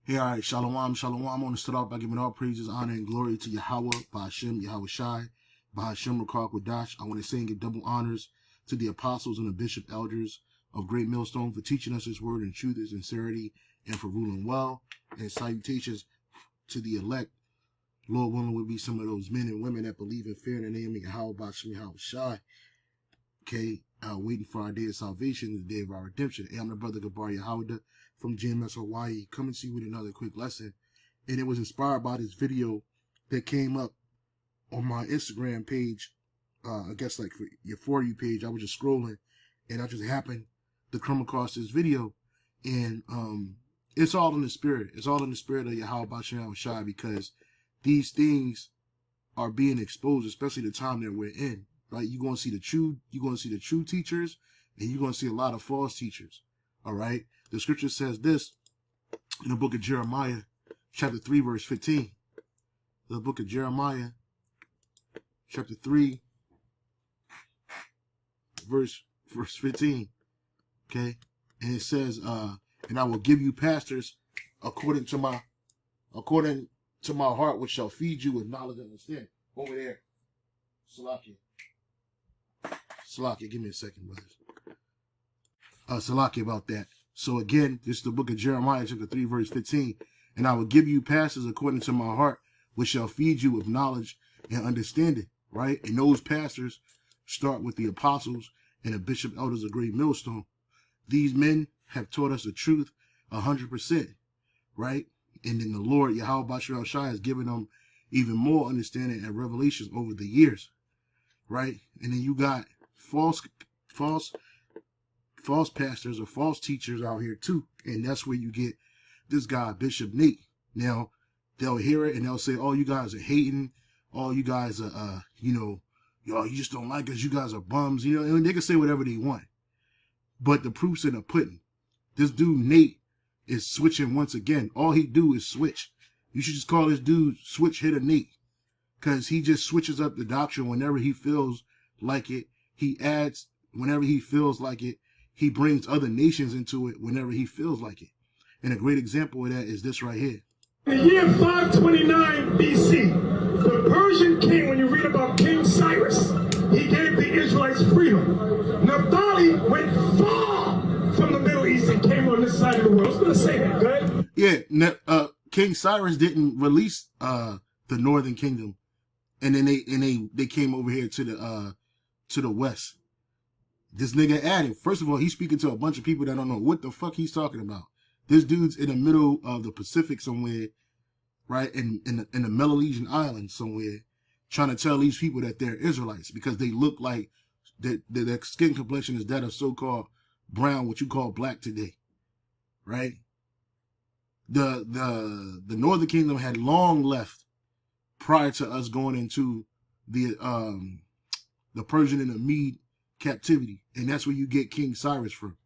Hey, all right, shalom, shalom. I want to start off by giving all praises, honor, and glory to Yahweh, Bahashem, Yahweh Shai, Bahashem, Rakar, Quadash. I want to say and give double honors to the apostles and the bishop elders of Great Millstone for teaching us his word in truth and sincerity and for ruling well. And salutations to the elect. Lord willing will be some of those men and women that believe in fear in the name of Yahweh, Bahashem, Yahweh Shai. Okay, waiting for our day of salvation, the day of our redemption. Hey, I'm the brother Gabar Yahweh from GMS Hawaii, coming to you with another quick lesson. And it was inspired by this video that came up on my Instagram page. I guess like for your For You page, I was just scrolling and I just happened to come across this video. And it's all in the spirit. It's all in the spirit of Yahweh Bashem Shai, because these things are being exposed, especially the time that we're in. Right? You're gonna see the true teachers, and you're gonna see a lot of false teachers. All right. The scripture says this in the book of Jeremiah, chapter 3, verse 15. The book of Jeremiah, chapter 3, verse 15. Okay. And it says, and I will give you pastors according to my heart, which shall feed you with knowledge and understanding. Over there. Salakia, give me a second, brothers. Salakia about that. So again, this is the book of Jeremiah, chapter 3, verse 15. And I will give you pastors according to my heart, which shall feed you with knowledge and understanding. Right? And those pastors start with the apostles and the bishop elders of Great Millstone. These men have taught us the truth 100%. Right? And then the Lord, Yahweh Bashem Shai, has given them even more understanding and revelations over the years. Right? And then you got false pastors or false teachers out here too. And that's where you get this guy, Bishop Nate. Now, they'll hear it and they'll say, oh, you guys are hating. Oh, you guys are, y'all, you just don't like us. You guys are bums. And they can say whatever they want. But the proof's in the pudding. This dude, Nate, is switching once again. All he do is switch. You should just call this dude Switch Hitter Nate. Because he just switches up the doctrine whenever he feels like it. He adds whenever he feels like it. He brings other nations into it whenever he feels like it. And a great example of that is this right here. In the year 529 BC, the Persian king, when you read about King Cyrus, he gave the Israelites freedom. Naphtali went far from the Middle East and came on this side of the world. I was going to say that, good? Yeah, King Cyrus didn't release the northern kingdom. And then they came over here to the west. This nigga added. First of all, he's speaking to a bunch of people that don't know what the fuck he's talking about. This dude's in the middle of the Pacific somewhere, right? In the Melanesian Islands somewhere, trying to tell these people that they're Israelites because they look like their skin complexion is that of so-called brown, what you call black today, right? The Northern Kingdom had long left prior to us going into the Persian and the Mede captivity, and that's where you get King Cyrus from.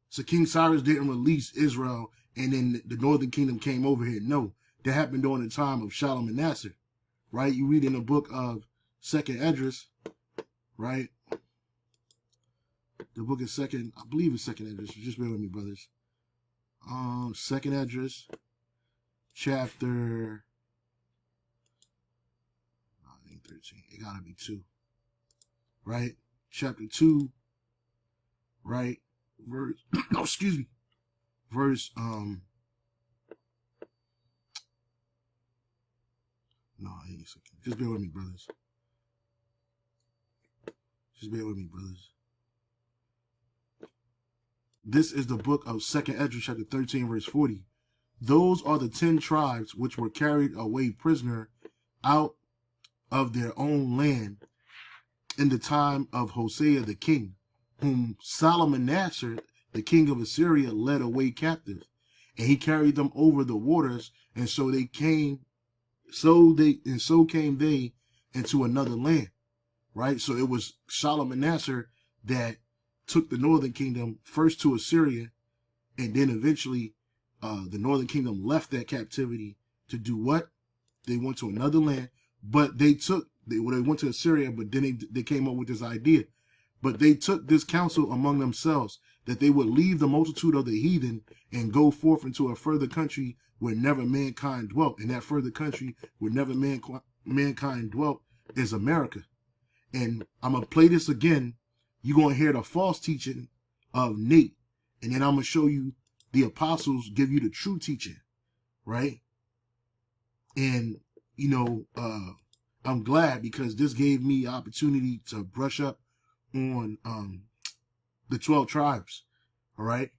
So King Cyrus didn't release Israel and then the Northern Kingdom came over here. No, that happened during the time of Shalmaneser, right? You read in the book of Second Esdras, right? The book of I believe it's Second Esdras. Just bear with me, brothers. Second Esdras, chapter 13. It gotta be 2, right? Chapter 2, right? Verse, no, excuse me. Verse, no, just bear with me, brothers. Just bear with me, brothers. This is the book of Second Esdras, chapter 13, verse 40. Those are the 10 tribes which were carried away prisoner out of their own land in the time of Hosea the king, whom Shalmaneser, the king of Assyria, led away captive, and he carried them over the waters, and so came they into another land, right? So it was Shalmaneser that took the northern kingdom first to Assyria, and then eventually the northern kingdom left that captivity to do what? They went to another land, but they went to Assyria, but then they came up with this idea. But they took this counsel among themselves that they would leave the multitude of the heathen and go forth into a further country where never mankind dwelt. And that further country where never mankind dwelt is America. And I'm going to play this again. You're going to hear the false teaching of Nate. And then I'm going to show you the apostles give you the true teaching, right? And, you know, I'm glad because this gave me opportunity to brush up on the 12 tribes, all right?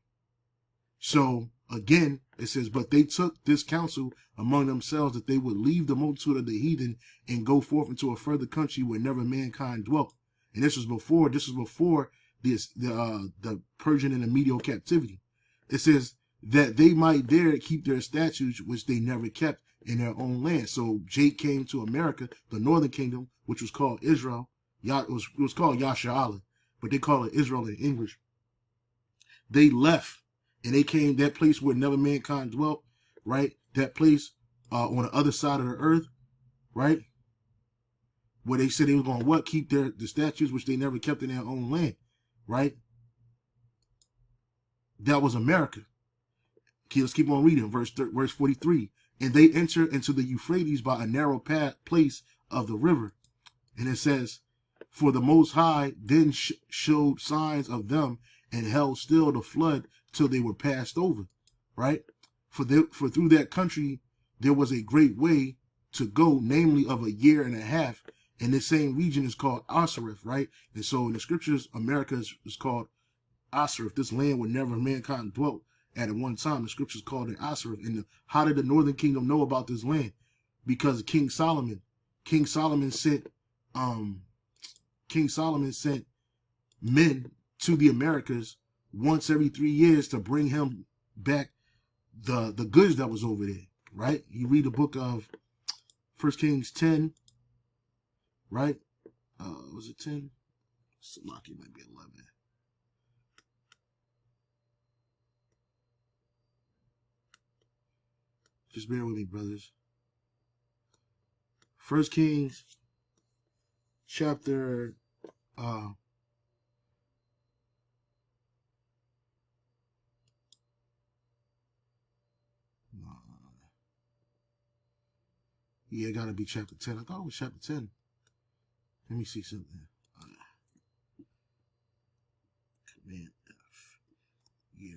So, again, it says, but they took this counsel among themselves that they would leave the multitude of the heathen and go forth into a further country where never mankind dwelt. And this was before the Persian and the Median captivity. It says that they might there keep their statutes, which they never kept in their own land. So Jake came to America, the northern kingdom, which was called Israel. It was called Yasharallah, but they call it Israel in English. They left and they came that place where never mankind dwelt, right? That place on the other side of the earth, right? Where they said they were going to keep the statutes which they never kept in their own land, right? That was America. Okay, let's keep on reading. Verse 43. And they enter into the Euphrates by a narrow place of the river. And it says, for the Most High then showed signs of them and held still the flood till they were passed over, right? For through that country there was a great way to go, namely of a year and a half. And this same region is called Asareth, right? And so in the scriptures, America is called Asareth, this land where never mankind dwelt at one time. The scriptures called it Asareth. And how did the northern kingdom know about this land? Because King Solomon sent men to the Americas once every 3 years to bring him back the goods that was over there, right? You read the book of 1 Kings 10, right? Was it 10? Salaki might be 11. Just bear with me, brothers. 1 Kings chapter yeah, it gotta be chapter 10. I thought it was chapter 10. Let me see something. Command F. Yeah.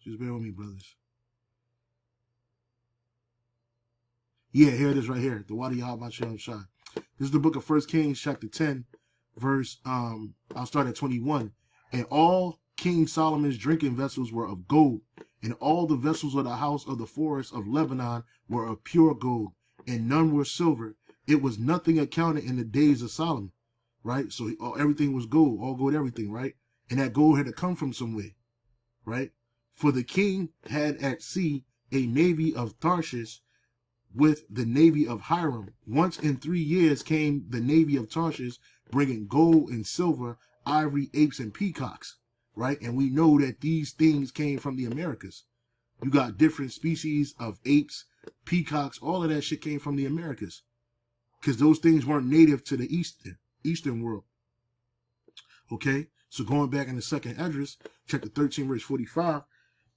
Just bear with me, brothers. Yeah, here it is right here. The Wadi Yahweh Shai. This is the book of 1 Kings, chapter 10, verse, I'll start at 21. And all King Solomon's drinking vessels were of gold, and all the vessels of the house of the forest of Lebanon were of pure gold, and none were silver. It was nothing accounted in the days of Solomon, right? So everything was gold, all gold, everything, right? And that gold had to come from somewhere, right? For the king had at sea a navy of Tarshish with the navy of Hiram. Once in 3 years came the navy of Tarshish, bringing gold and silver, ivory, apes, and peacocks, right? And we know that these things came from the Americas. You got different species of apes, peacocks, all of that shit came from the Americas, because those things weren't native to the Eastern world. Okay, so going back in the second Esdras, chapter 13, verse 45.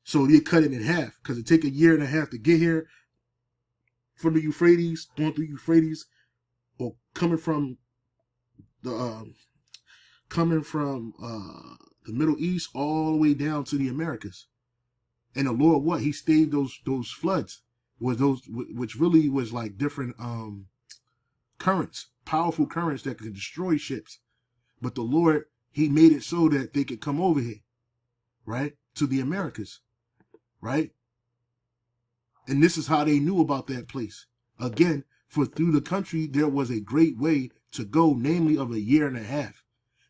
So they cut it in half because it take a year and a half to get here from the Euphrates, going through Euphrates, or coming from the Middle East all the way down to the Americas. And the Lord, what he stayed those floods, which really was like different currents, powerful currents that could destroy ships. But the Lord, he made it so that they could come over here, right, to the Americas, right? And this is how they knew about that place. Again, for through the country there was a great way to go, namely of a year and a half.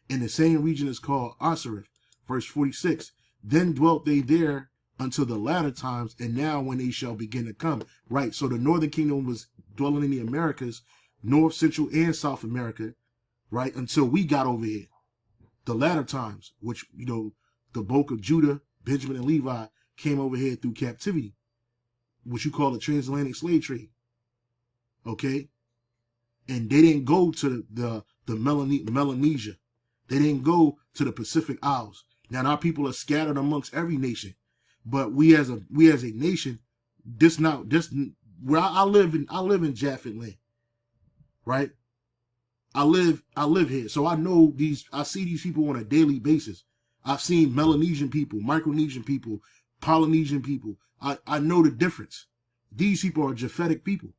And the same region is called Asareth. Verse 46. Then dwelt they there until the latter times, and now when they shall begin to come. Right, so the northern kingdom was dwelling in the Americas, North, Central, and South America, right, until we got over here. The latter times, which, you know, the bulk of Judah, Benjamin, and Levi came over here through captivity, which you call the transatlantic slave trade. Okay? And they didn't go to the Melanesia. They didn't go to the Pacific Isles. Now our people are scattered amongst every nation, but we as a nation, where I live in Jaffet land, right? I live here, so I know I see these people on a daily basis. I've seen Melanesian people, Micronesian people, Polynesian people. I know the difference. These people are Japhetic people.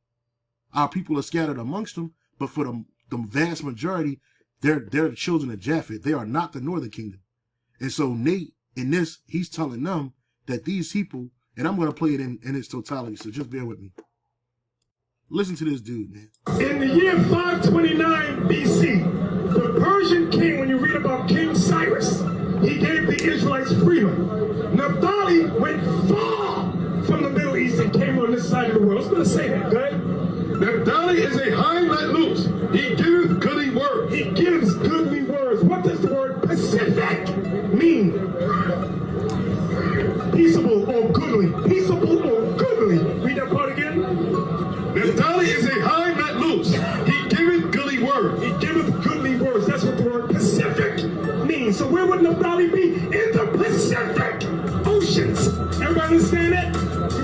Our people are scattered amongst them, but for the vast majority, they're the children of Japhet. They are not the Northern Kingdom. And so Nate, in this, he's telling them that these people, and I'm going to play it in its totality, so just bear with me. Listen to this dude, man. In the year 529 BC, the Persian king, when you read about King Cyrus, he gave the Israelites freedom. Naphtali went far from the Middle East and came on this side of the world. I was going to say that, go ahead. Naphtali is a hind let loose. He gives goodly words. He gives goodly words. What does the word Pacific mean? Peaceable or goodly. Peaceable or goodly. Read that part again. Naphtali is a hind let loose. He giveth goodly words. He giveth goodly words. That's what the word Pacific means. So where would Naphtali be? In the Pacific Oceans. Everybody understand that?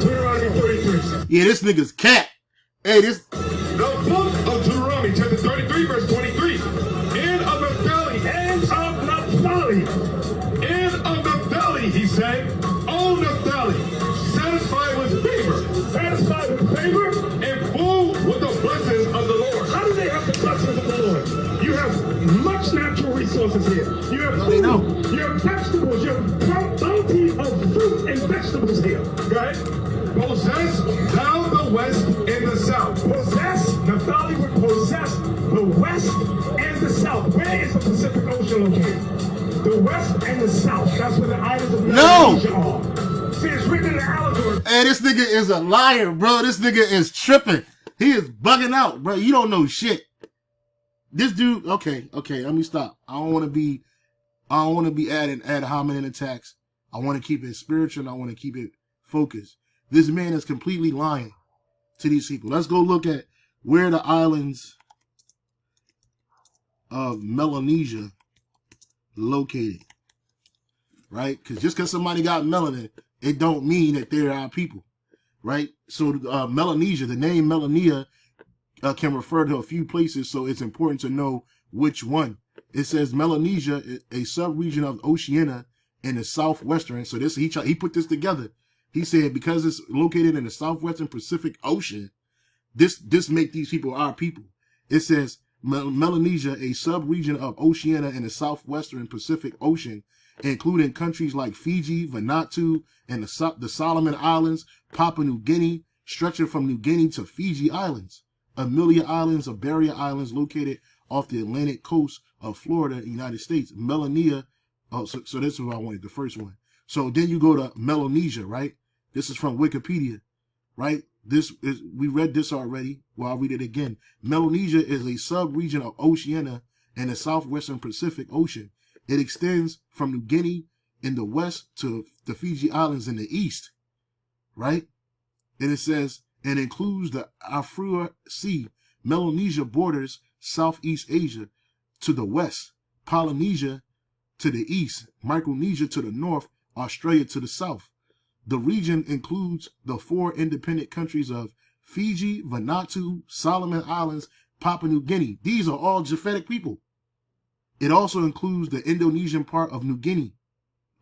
Deuteronomy 33. Yeah, this nigga's cat. Hey, this. The book of Deuteronomy, chapter 33, verse 23. And of Naphtali, and of Naphtali, and of Naphtali, he said, O Naphtali, satisfied with favor. Satisfied with favor? And full with the blessings of the Lord. How do they have the blessings of the Lord? You have much natural resources here. You have food, you have vegetables, you have bounty of fruit and vegetables here. Go ahead. Possess thou the west and the south. Possess, Naphtali would possess the west and the south. Where is the Pacific Ocean located? The west and the south. That's where the islands of Melanesia are. See, it's written in the allegory. Hey, this nigga is a liar, bro. This nigga is tripping. He is bugging out, bro. You don't know shit. This dude, okay, let me stop. I don't want to be adding ad hominem attacks. I want to keep it spiritual and I want to keep it focused. This man is completely lying to these people. Let's go look at where the islands of Melanesia located, right? Because just because somebody got melanin, it don't mean that they're our people, right? So Melanesia, the name Melania can refer to a few places, so it's important to know which one. It says Melanesia, a sub-region of Oceania in the southwestern. So this he put this together. He said because it's located in the southwestern Pacific Ocean, this make these people our people. It says Melanesia, a sub-region of Oceania in the southwestern Pacific Ocean, including countries like Fiji, Vanuatu, and the Solomon Islands, Papua New Guinea, stretching from New Guinea to Fiji Islands, Amelia Islands, Iberia Islands, located off the Atlantic coast of Florida, United States. Melania, so this is what I wanted, the first one. So then you go to Melanesia, right? This is from Wikipedia, right? We read this already. Well, I'll read it again. Melanesia is a sub-region of Oceania and the southwestern Pacific Ocean. It extends from New Guinea in the west to the Fiji Islands in the east, right? And it says, and includes the Afua Sea. Melanesia borders Southeast Asia to the west, Polynesia to the east, Micronesia to the north, Australia to the south. The region includes the 4 independent countries of Fiji, Vanuatu, Solomon Islands, Papua New Guinea. These are all Japhetic people. It also includes the Indonesian part of New Guinea,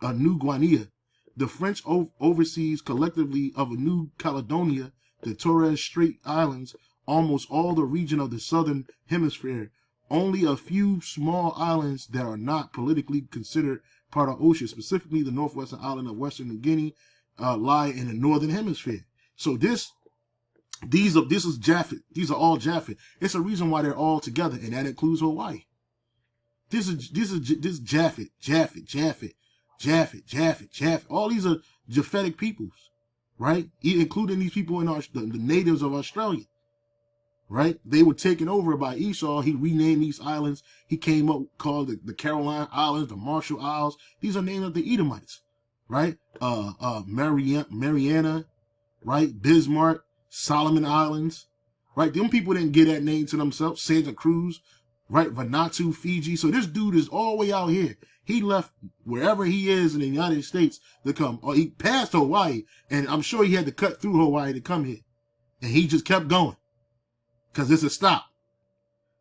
New Guinea. The French overseas collectively of New Caledonia, the Torres Strait Islands, almost all the region of the southern hemisphere. Only a few small islands that are not politically considered part of ocean, specifically the northwestern island of Western New Guinea, lie in the northern hemisphere. So this is Japhet. These are all Japhet. It's a reason why they're all together, and that includes Hawaii. This is Japhet. All these are Japhetic peoples, right? Including these people in the natives of Australia, right? They were taken over by Esau. He renamed these islands. He came up called the Caroline Islands, the Marshall Isles. These are named of the Edomites, right? Mariana, right? Bismarck, Solomon Islands, right? Them people didn't get that name to themselves. Santa Cruz, right? Vanuatu, Fiji. So this dude is all the way out here. He left wherever he is in the United States to come. Or he passed Hawaii, and I'm sure he had to cut through Hawaii to come here. And he just kept going because it's a stop.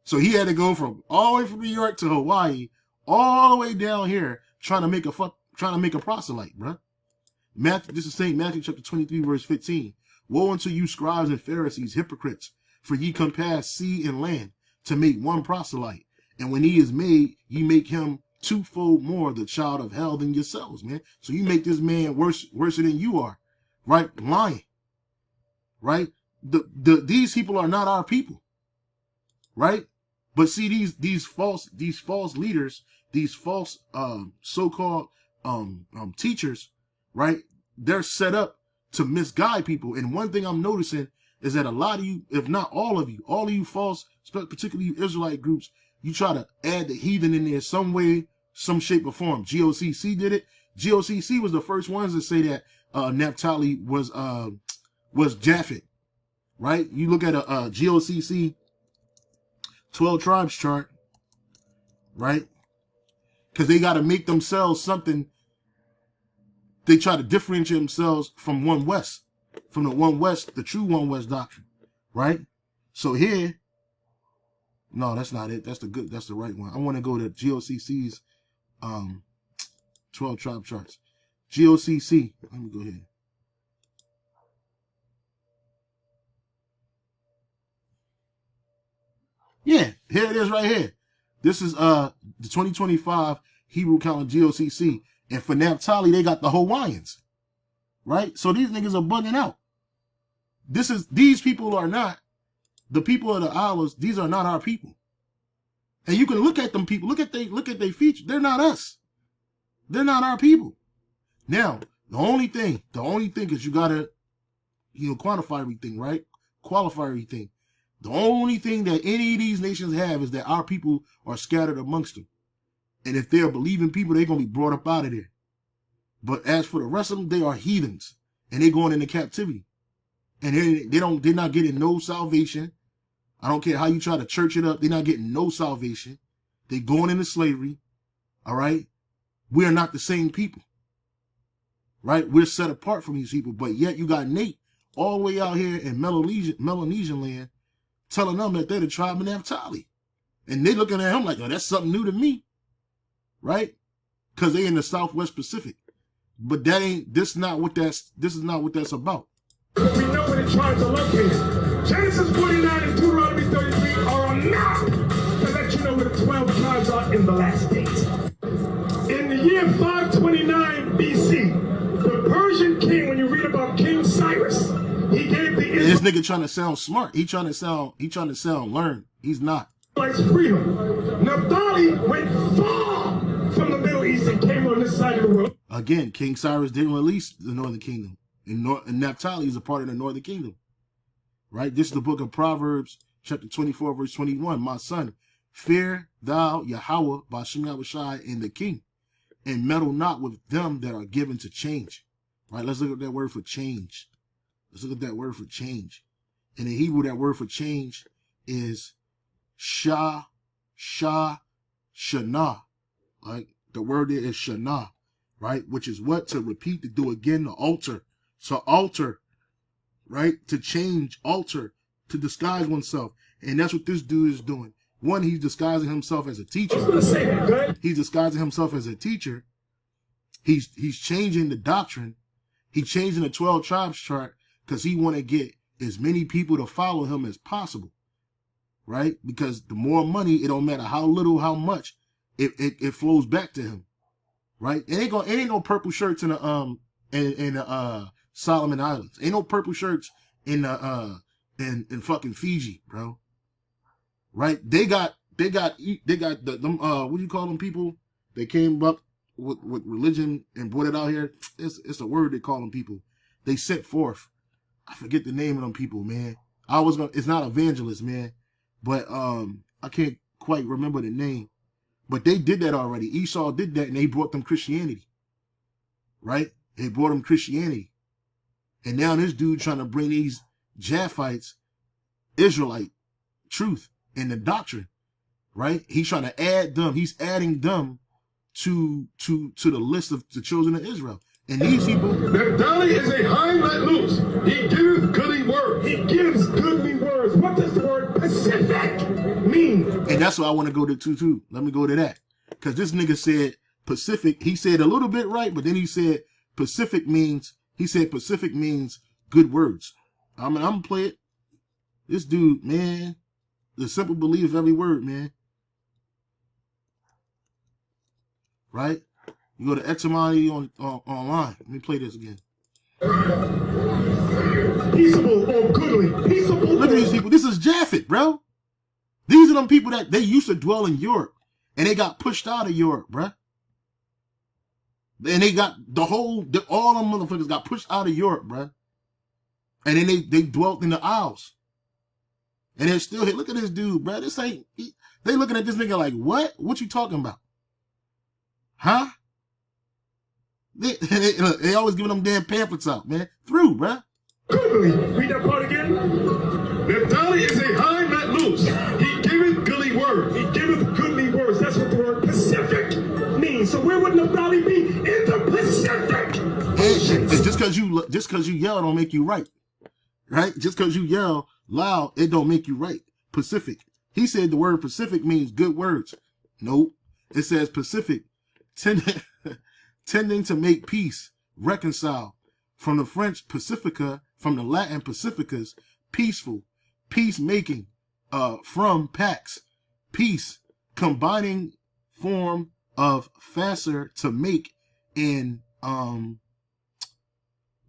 So he had to go from all the way from New York to Hawaii, all the way down here, trying to make a proselyte, bro. This is St. Matthew chapter 23, verse 15. Woe unto you, scribes and Pharisees, hypocrites, for ye compass sea and land to make one proselyte. And when he is made, ye make him twofold more the child of hell than yourselves, man. So you make this man worse than you are, right? Lying, right? These people are not our people, right? But see, these false leaders, these false so-called teachers, right? They're set up to misguide people. And one thing I'm noticing is that a lot of you, if not all of you false, particularly you Israelite groups, you try to add the heathen in there some way, some shape or form. GOCC did it. GOCC was the first ones to say that Naphtali was Japhet, right? You look at a GOCC 12 tribes chart, right? Because they got to make themselves something. They try to differentiate themselves from One West, from the One West, the true One West doctrine, right? So here, no, that's not it. That's the right one. I want to go to GOCC's 12 tribe charts. GOCC, let me go here. Yeah, here it is right here. This is the 2025 Hebrew calendar GOCC. And for Naphtali, they got the Hawaiians, right? So these niggas are bugging out. These people are not the people of the islands. These are not our people. And you can look at them people. Look at their features. They're not us. They're not our people. Now, the only thing is you gotta, quantify everything, right? Qualify everything. The only thing that any of these nations have is that our people are scattered amongst them. And if they're believing people, they're going to be brought up out of there. But as for the rest of them, they are heathens. And they're going into captivity. And they're not getting no salvation. I don't care how you try to church it up. They're not getting no salvation. They're going into slavery. All right? We are not the same people. Right? We're set apart from these people. But yet you got Nate all the way out here in Melanesian land telling them that they're the tribe of Naphtali. And they looking at him like, oh, that's something new to me. Right? Because they in the Southwest Pacific. But this is not what that's about. We know where the tribes are located. Genesis 49 and Deuteronomy 33 are a map to let you know where the 12 tribes are in the last days. In the year 529 BC, the Persian king, when you read about King Cyrus, he gave the This nigga trying to sound smart. He trying to sound learned. He's not. Freedom. Naphtali went far from the Middle East and came on this side of the world. Again, King Cyrus didn't release the Northern Kingdom. And Naphtali is a part of the Northern Kingdom. Right? This is the book of Proverbs, chapter 24, verse 21. My son, fear thou Yahweh, Ba'ashem Yahushai, and the king, and meddle not with them that are given to change. Right? Let's look at that word for change. And in Hebrew, that word for change is shana. Right? The word there is shana, right? Which is what? To repeat, to do again, to alter, right? To change, alter, to disguise oneself. And that's what this dude is doing. One, he's disguising himself as a teacher. He's disguising himself as a teacher. He's changing the doctrine. He's changing the 12 tribes chart because he want to get as many people to follow him as possible. Right? Because the more money, it don't matter how little, how much, it flows back to him. Right? It ain't no purple shirts in the Solomon Islands. Ain't no purple shirts in fucking Fiji, bro. Right? They got them what do you call them people? They came up with religion and brought it out here. It's a word they call them people. They sent forth. I forget the name of them people, man. It's not evangelists, man. But I can't quite remember the name. But they did that already. Esau did that, and they brought them Christianity. Right? They brought them Christianity. And now this dude trying to bring these Japhites Israelite truth and the doctrine. right? He's trying to add them. He's adding them to the list of the children of Israel. And these people, Naphtali is a hind let loose. He gives goodly words. He gives goodly words. What does the word Pacific mean? and that's what I want to go to too. Let me go to that. Because this nigga said Pacific. He said a little bit right, but then he said Pacific means good words. I'm gonna play it. This dude, man, the simple belief of every word, man. Right? You go to etymology online. Let me play this again. Peaceable or goodly. Peaceable. Look at these people. This is Japhet, bro. These are them people that they used to dwell in Europe, and they got pushed out of Europe, bro. And they got all them motherfuckers got pushed out of Europe, bro. And then they dwelt in the Isles. And they're still here. Look at this dude, bro. This ain't, they looking at this nigga like, what? What you talking about? Huh? They always giving them damn pamphlets out, man. Thru, bruh. Goodly. Read that part again. Naphtali is a hind let loose. He giveth goodly words. He giveth goodly words. That's what the word Pacific means. So where would Naphtali be? In the Pacific Ocean. And just cause you yell don't make you right. Right? Just cause you yell loud, it don't make you right. Pacific. He said the word Pacific means good words. Nope. It says Pacific. Tending to make peace, reconcile. From the French pacifica, from the Latin pacificus, peaceful, peacemaking, from pax, peace, combining form of facer to make in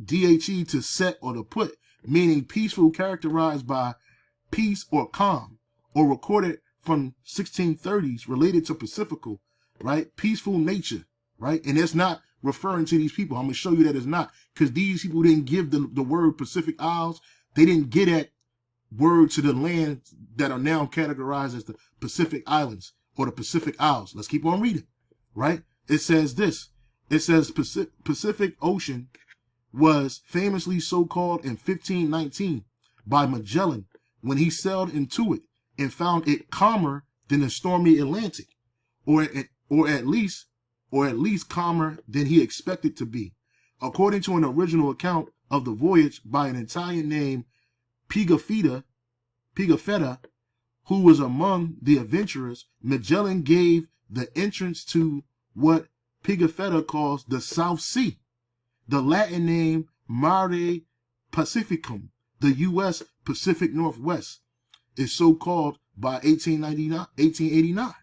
dhe to set or to put, meaning peaceful, characterized by peace or calm, or recorded from 1630s, related to pacifical, right? Peaceful nature. Right? And it's not referring to these people. I'm going to show you that it's not. Because these people didn't give the word Pacific Isles. They didn't get that word to the lands that are now categorized as the Pacific Islands or the Pacific Isles. Let's keep on reading. Right? It says this. It says Pacific Ocean was famously so called in 1519 by Magellan when he sailed into it and found it calmer than the stormy Atlantic, or at least calmer than he expected to be. According to an original account of the voyage by an Italian named Pigafetta, who was among the adventurers, Magellan gave the entrance to what Pigafetta calls the South Sea, the Latin name Mare Pacificum. The U.S. Pacific Northwest is so called by 1889.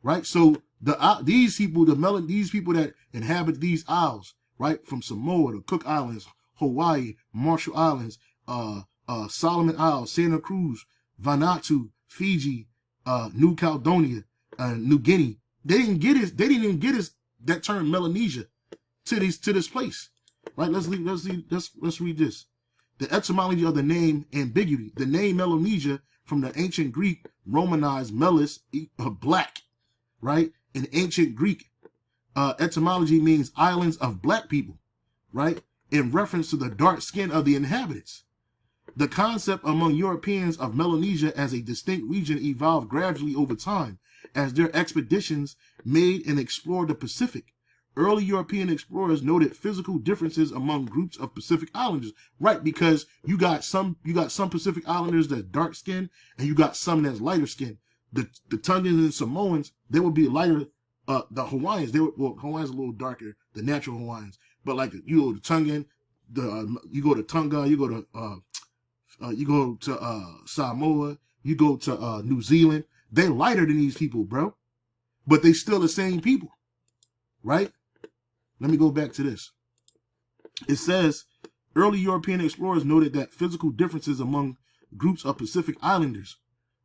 Right? So these people that inhabit these isles, right, from Samoa, the Cook Islands, Hawaii, Marshall Islands, Solomon Isles, Santa Cruz, Vanuatu, Fiji, New Caledonia, New Guinea, they didn't even get us that term Melanesia to this place, right? Let's read this. The etymology of the name ambiguity. The name Melanesia from the ancient Greek Romanized melis, black, right? In ancient Greek, etymology means islands of black people, right? In reference to the dark skin of the inhabitants. The concept among Europeans of Melanesia as a distinct region evolved gradually over time as their expeditions made and explored the Pacific. Early European explorers noted physical differences among groups of Pacific Islanders, right? Because you got some Pacific Islanders that's dark skinned and you got some that's lighter skinned. The Tongans and Samoans, they would be lighter. The Hawaiians, Hawaiians are a little darker, the natural Hawaiians. But like you go to Tongan, you go to Tonga, you go to Samoa, you go to New Zealand. They're lighter than these people, bro. But they still the same people, right? Let me go back to this. It says, early European explorers noted that physical differences among groups of Pacific Islanders,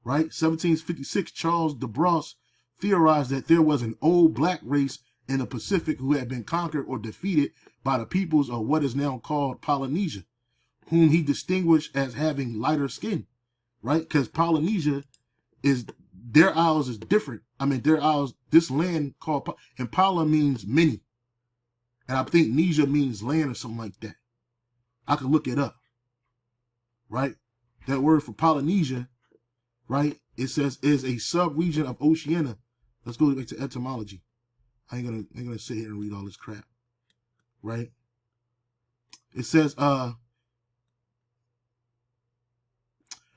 right? 1756, Charles de Brosse theorized that there was an old black race in the Pacific who had been conquered or defeated by the peoples of what is now called Polynesia, whom he distinguished as having lighter skin, right? Because Polynesia their isles is different. I mean, their isles, this land called, and Pala means many. And I think Nesia means land or something like that. I could look it up, right? That word for Polynesia, right, it says is a sub-region of Oceania. Let's go back to etymology. I ain't gonna sit here and read all this crap. Right? It says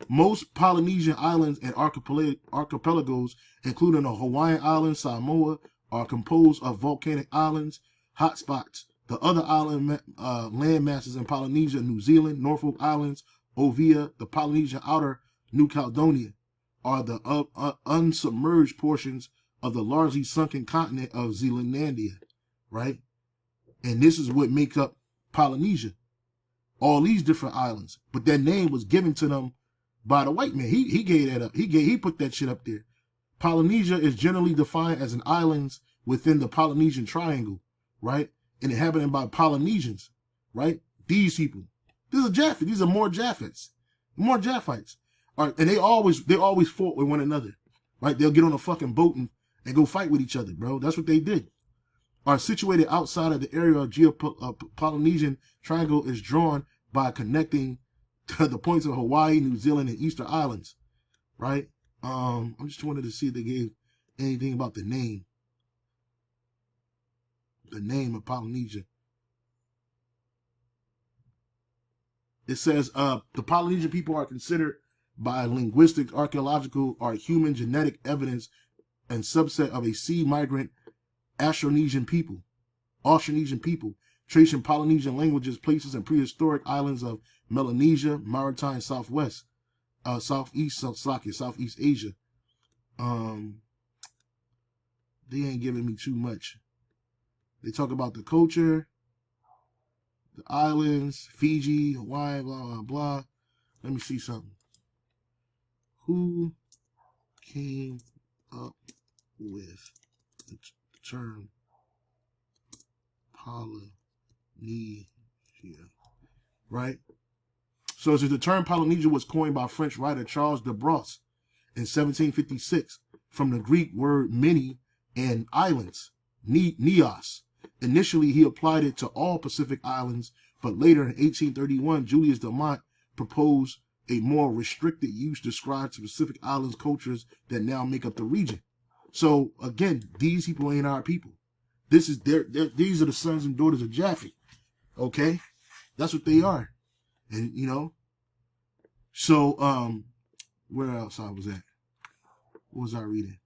most Polynesian islands and archipelagos, including the Hawaiian Islands, Samoa, are composed of volcanic islands, hotspots. The other island land masses in Polynesia, New Zealand, Norfolk Islands, Ovia, the Polynesian Outer New Caledonia, are the unsubmerged portions of the largely sunken continent of Zealandia, right? And this is what makes up Polynesia. All these different islands. But that name was given to them by the white man. He gave that up. He put that shit up there. Polynesia is generally defined as an island within the Polynesian Triangle, right? And inhabited by Polynesians, right? These people. These are Japhets. These are more Japhets. More Japhites. All right, and they always fought with one another, right? They'll get on a fucking boat and go fight with each other, bro. That's what they did. Are situated outside of the area of Polynesian Triangle is drawn by connecting to the points of Hawaii, New Zealand, and Easter Islands, right? I just wanted to see if they gave anything about the name of Polynesia. It says the Polynesian people are considered by linguistic, archaeological, or human genetic evidence and subset of a sea migrant Austronesian people, tracing Polynesian languages, places, and prehistoric islands of Melanesia, Maritime Southwest, Southeast Asia. They ain't giving me too much. They talk about the culture, the islands, Fiji, Hawaii, blah, blah, blah. Let me see something. Who came up with the term Polynesia? Right? So the term Polynesia was coined by French writer Charles de Brosse in 1756 from the Greek word many and islands, neos. Initially, he applied it to all Pacific islands, but later in 1831, Julius de Mont proposed a more restricted use described to Pacific Islands cultures that now make up the region. So again, these people ain't our people. This is these are the sons and daughters of Japhet. Okay, that's what they are, and you know. So where else I was at? What was I reading?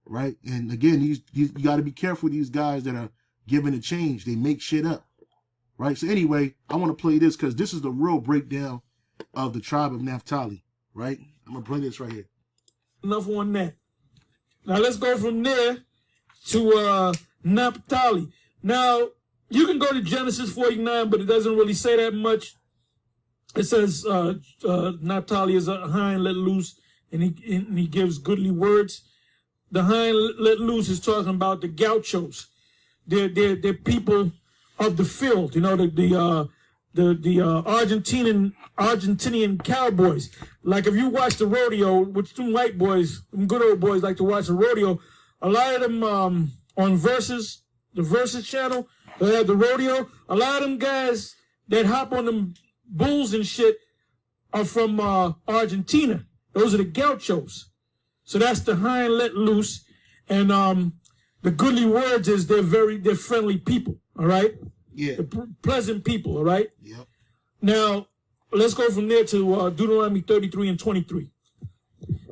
Right, and again, you got to be careful. These guys that are giving a change, they make shit up. Right. So anyway, I want to play this because this is the real breakdown of the tribe of Naphtali, right? I'm going to bring this right here. Enough on that. Now let's go from there to Naphtali. Now, you can go to Genesis 49, but it doesn't really say that much. It says Naphtali is a hind let loose, and he gives goodly words. The hind let loose is talking about the gauchos. They're people of the field, you know, the Argentinian cowboys. Like if you watch the rodeo, which some white boys, some good old boys like to watch the rodeo, a lot of them on Versus, the Versus channel, they have the rodeo. A lot of them guys that hop on them bulls and shit are from Argentina. Those are the gauchos. So that's the hind let loose. And the goodly words is they're friendly people, all right? Yeah. They're pleasant people, all right? Yep. Now, let's go from there to Deuteronomy 33 and 23.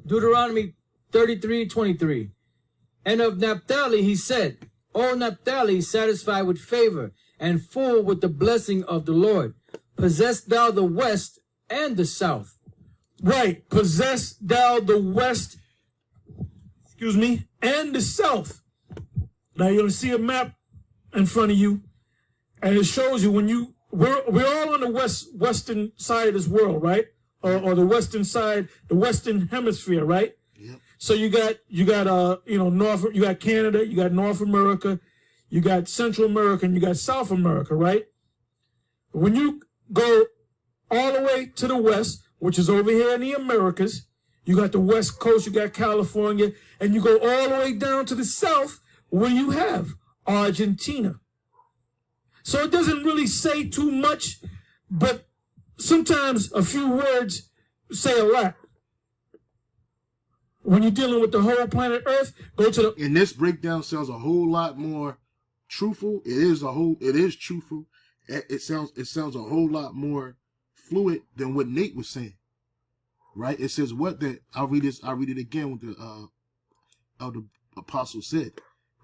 Deuteronomy 33:23. And of Naphtali he said, O Naphtali, satisfied with favor and full with the blessing of the Lord, possess thou the west and the south. Right. Possess thou the west, and the south. Now you're going to see a map in front of you, and it shows you we're all on the western side of this world, right? Or the western side, the western hemisphere, right? Yep. So you got North, you got Canada, you got North America, you got Central America, and you got South America, right? When you go all the way to the west, which is over here in the Americas, you got the West Coast, you got California, and you go all the way down to the south where you have Argentina. So it doesn't really say too much, but sometimes a few words say a lot. When you're dealing with the whole planet Earth, go to the... And this breakdown sounds a whole lot more truthful. It is truthful. It sounds a whole lot more fluid than what Nate was saying. Right? It says what that I'll read it again with the apostle said.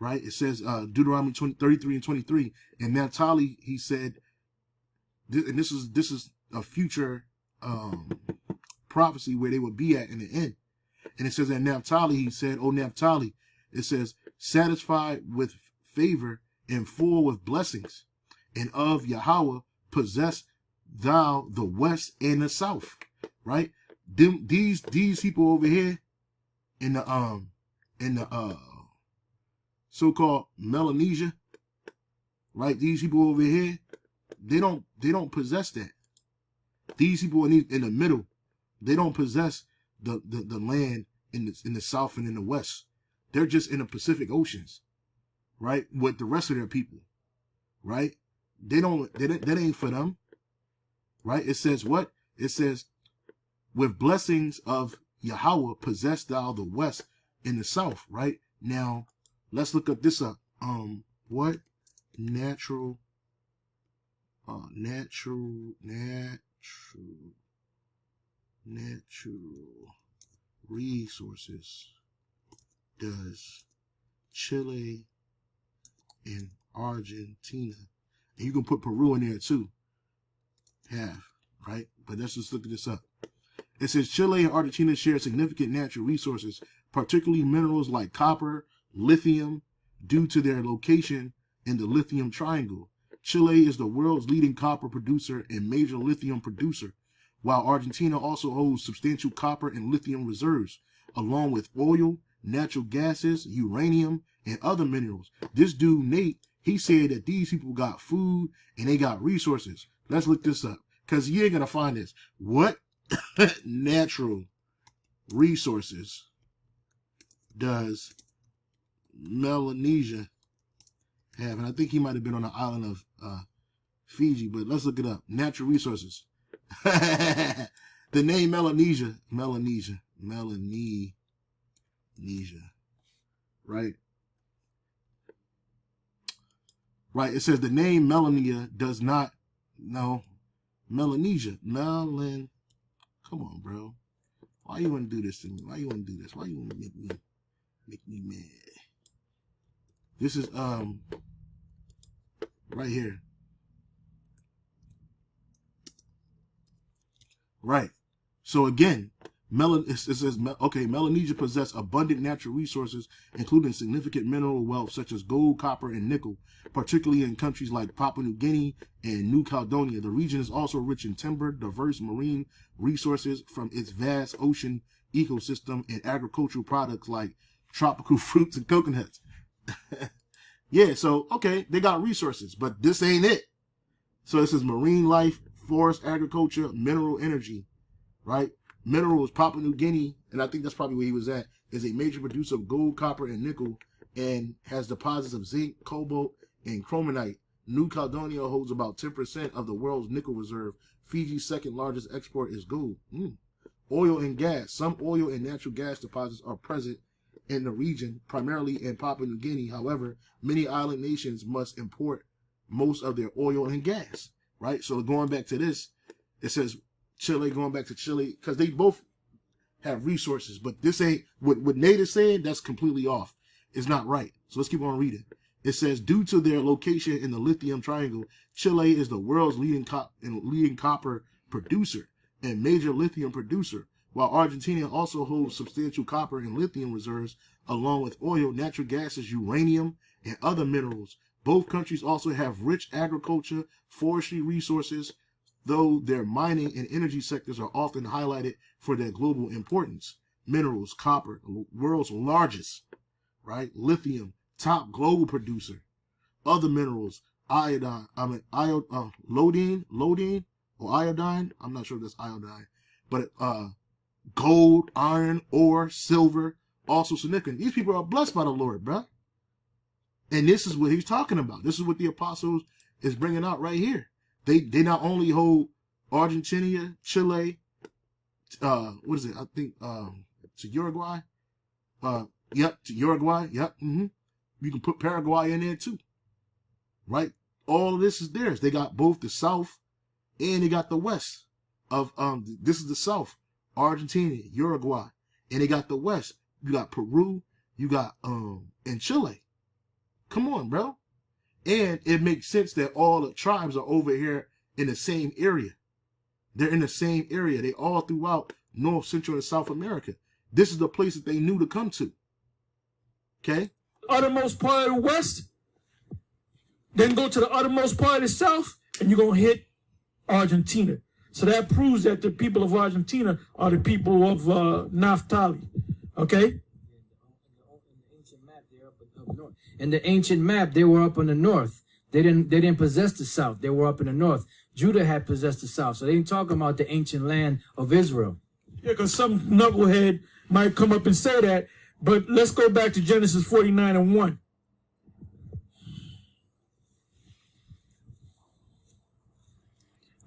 Right? It says Deuteronomy 33 and 23. And Naphtali, he said, and this is a future prophecy where they would be at in the end. And it says that Naphtali, he said, "O Naphtali," it says, "satisfied with favor and full with blessings, and of Yahweh possess thou the west and the south." Right? These people over here in the so-called Melanesia, right? These people over here, they don't possess that. These people in the middle, they don't possess the land in the south and in the west. They're just in the Pacific Oceans, right? With the rest of their people, right? That ain't for them, right? It says what? It says, "With blessings of Yahweh possess thou the west and the south," right? Now, let's look up this up. What? Natural resources does Chile and Argentina, and you can put Peru in there too, have, right? But let's just look at this up. It says Chile and Argentina share significant natural resources, particularly minerals like copper, lithium, due to their location in the lithium triangle. Chile is the world's leading copper producer and major lithium producer, while Argentina also holds substantial copper and lithium reserves, along with oil, natural gases, uranium, and other minerals. This dude, Nate, he said that these people got food and they got resources. Let's look this up, because you ain't going to find this. What natural resources does Melanesia have? And I think he might have been on the island of Fiji, but let's look it up. Natural resources. The name Melanesia, right? Right. It says the name Melania does not. No, Melanesia. Come on, bro. Why you want to do this to me? Why you want to do this? Why you want to make me mad? This is right here. Right. So again, it says, okay, Melanesia possess abundant natural resources, including significant mineral wealth such as gold, copper, and nickel, particularly in countries like Papua New Guinea and New Caledonia. The region is also rich in timber, diverse marine resources from its vast ocean ecosystem, and agricultural products like tropical fruits and coconuts. Yeah, so, okay, they got resources, but this ain't it. So this is marine life, forest, agriculture, mineral energy, right? Minerals, Papua New Guinea, and I think that's probably where he was at, is a major producer of gold, copper, and nickel, and has deposits of zinc, cobalt, and chromonite. New Caledonia holds about 10% of the world's nickel reserve. Fiji's second largest export is gold. Oil and gas. Some oil and natural gas deposits are present in the region, primarily in Papua New Guinea. However, many island nations must import most of their oil and gas, right? So going back to this, it says Chile, going back to Chile, because they both have resources, but this ain't, what Nate is saying, that's completely off. It's not right. So let's keep on reading. It says, due to their location in the lithium triangle, Chile is the world's leading copper producer and major lithium producer, while Argentina also holds substantial copper and lithium reserves, along with oil, natural gases, uranium, and other minerals. Both countries also have rich agriculture, forestry resources, though their mining and energy sectors are often highlighted for their global importance. Minerals, copper, world's largest, right? Lithium, top global producer. Other minerals, iodine, iodine or iodine. I'm not sure if that's iodine, but gold, iron, ore, silver, also significant. These people are blessed by the Lord, bruh. And this is what he's talking about. This is what the apostles is bringing out right here. They not only hold Argentina, Chile, what is it? I think to Uruguay, Yep, to Uruguay. Yep. You can put Paraguay in there too. Right? All of this is theirs. They got both the South and they got the West of this is the South, Argentina, Uruguay, and they got the West. You got Peru, you got and Chile. Come on, bro. And it makes sense that all the tribes are over here in the same area. They're in the same area. They all throughout North, Central, and South America. This is the place that they knew to come to. Okay? Uttermost part of the West, then go to the uttermost part of the South, and you're going to hit Argentina. So that proves that the people of Argentina are the people of Naphtali. Okay? In the ancient map, they were up in the north. They didn't possess the south. They were up in the north. Judah had possessed the south. So they ain't talking about the ancient land of Israel. Yeah, because some knucklehead might come up and say that. But let's go back to Genesis 49:1.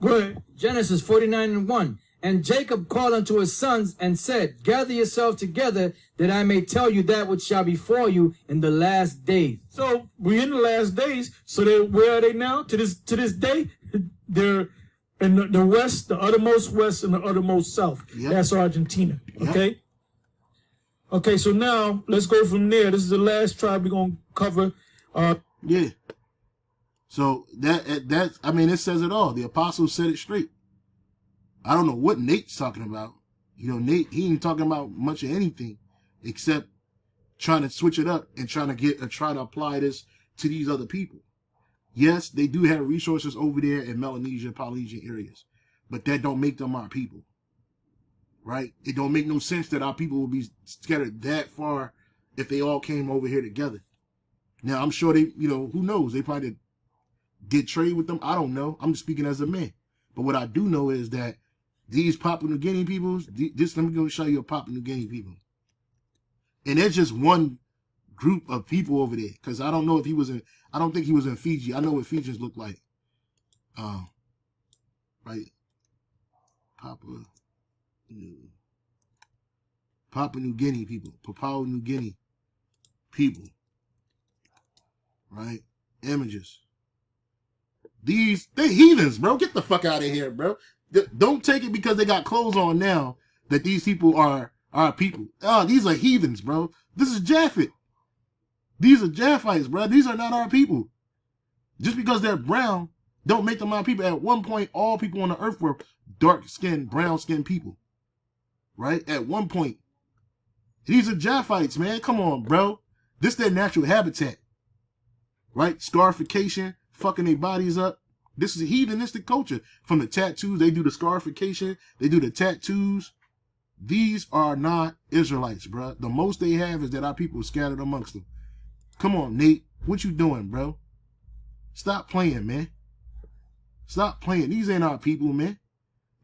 Go ahead. Genesis 49:1. And Jacob called unto his sons and said, Gather yourselves together, that I may tell you that which shall befall you in the last days. So we're in the last days. So where are they now? To this day, they're in the west, the uttermost west, and the uttermost south. Yep. That's Argentina. Yep. Okay. Okay. So now let's go from there. This is the last tribe we're gonna cover. Yeah. So that I mean, it says it all. The apostles said it straight. I don't know what Nate's talking about. You know, Nate, he ain't talking about much of anything except trying to switch it up and trying to apply this to these other people. Yes, they do have resources over there in Melanesia, Polynesian areas, but that don't make them our people, right? It don't make no sense that our people will be scattered that far if they all came over here together. Now, I'm sure they, you know, who knows? They probably did trade with them. I don't know. I'm just speaking as a man. But what I do know is that these Papua New Guinea peoples, let me go show you a Papua New Guinea people. And there's just one group of people over there. Because I don't know if I don't think he was in Fiji. I know what Fijians look like. Right? Papua New Guinea people. Papua New Guinea people. Right? Images. They heathens, bro. Get the fuck out of here, bro. Don't take it because they got clothes on now that these people are our people. These are heathens, bro. This is Japhet. These are Japhites, bro. These are not our people. Just because they're brown, don't make them our people. At one point, all people on the earth were dark-skinned, brown-skinned people. Right? At one point. These are Japhites, man. Come on, bro. This is their natural habitat. Right? Scarification, fucking their bodies up. This is a heathenistic culture. From the tattoos, they do the scarification, they do the tattoos. These are not Israelites, bro. The most they have is that our people are scattered amongst them. Come on, Nate. What you doing, bro? Stop playing, man. Stop playing. These ain't our people, man.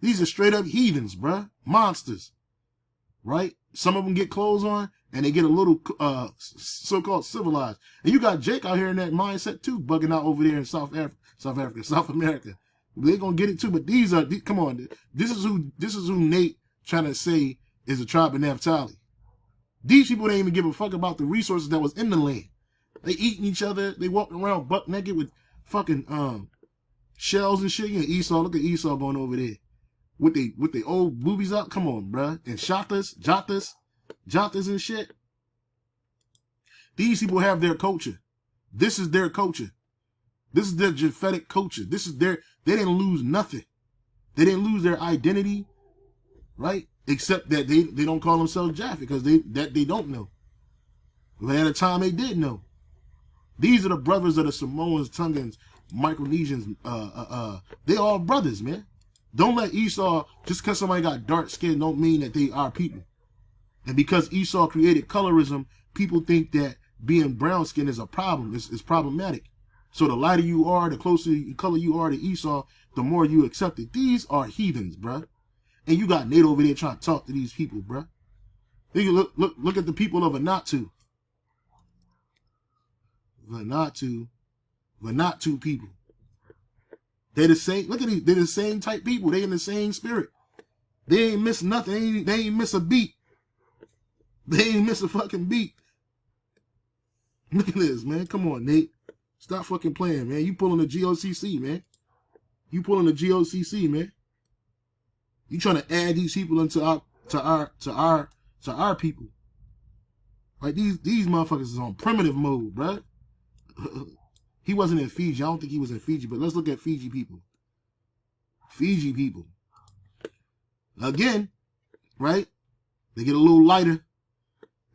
These are straight up heathens, bro. Monsters. Right? Some of them get clothes on and they get a little so-called civilized. And you got Jake out here in that mindset too, bugging out over there in South America. They're gonna get it too, but come on. This is who Nate trying to say is a tribe of Naphtali. These people didn't even give a fuck about the resources that was in the land. They eating each other, they walking around buck naked with fucking shells and shit. You know, Esau, look at Esau going over there. With the old boobies out, come on, bruh. And Jotas and shit. These people have their culture. This is their culture. This is their Japhetic culture. They didn't lose nothing. They didn't lose their identity, right? Except that they don't call themselves Japhet because they don't know. But at a time they did know. These are the brothers of the Samoans, Tongans, Micronesians. They all brothers, man. Don't let Esau, just because somebody got dark skin, don't mean that they are people. And because Esau created colorism, people think that being brown skin is a problem. It's problematic. So the lighter you are, the closer color you are to Esau, the more you accept it. These are heathens, bruh. And you got Nate over there trying to talk to these people, bruh. Look at the people of Vanuatu. Vanuatu people. They're the same. Look at these. They're the same type people. They in the same spirit. They ain't miss nothing. They ain't miss a beat. They ain't miss a fucking beat. Look at this, man. Come on, Nate. Stop fucking playing, man. You pulling the GOCC, man. You pulling the GOCC, man. You trying to add these people into our people. Like these motherfuckers is on primitive mode, bruh. He wasn't in Fiji. I don't think he was in Fiji, but let's look at Fiji people. Fiji people. Again, right? They get a little lighter.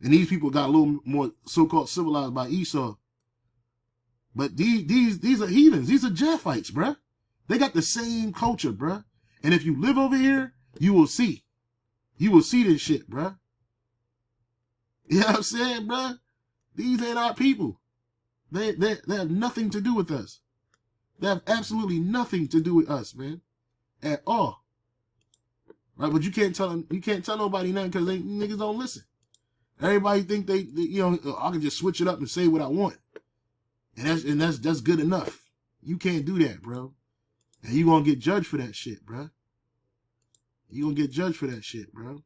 And these people got a little more so-called civilized by Esau. But these are heathens. These are Japhites, bruh. They got the same culture, bruh. And if you live over here, you will see. You will see this shit, bruh. You know what I'm saying, bruh? These ain't our people. They have nothing to do with us. They have absolutely nothing to do with us, man. At all. Right? But you can't tell nobody nothing because they niggas don't listen. Everybody think they you know, I can just switch it up and say what I want. And that's good enough. You can't do that, bro. And you gonna get judged for that shit, bro. You gonna get judged for that shit, bro.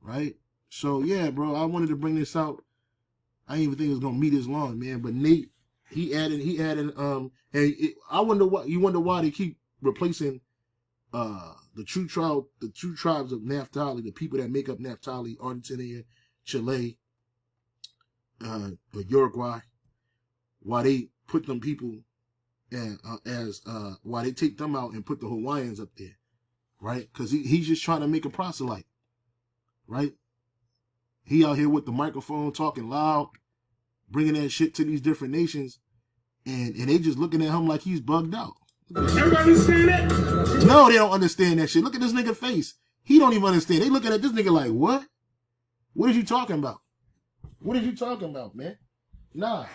Right? So yeah, bro, I wanted to bring this out. I didn't even think it was gonna be this long, man. But Nate, he added I wonder why they keep replacing the true tribes of Naphtali, the people that make up Naphtali, Argentina, Chile, Uruguay, why they put them people why they take them out and put the Hawaiians up there, right? Because he's just trying to make a proselyte, right? He out here with the microphone talking loud, bringing that shit to these different nations, and they just looking at him like he's bugged out. Everybody understand that? No, they don't understand that shit. Look at this nigga face. He don't even understand. They looking at this nigga like, what? What are you talking about? What are you talking about, man? Nah.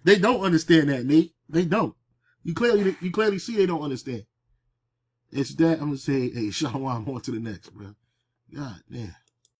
They don't understand that, Nate. They don't. You clearly see they don't understand. It's that I'm gonna say, hey, Shalom, on to the next, bro. God damn.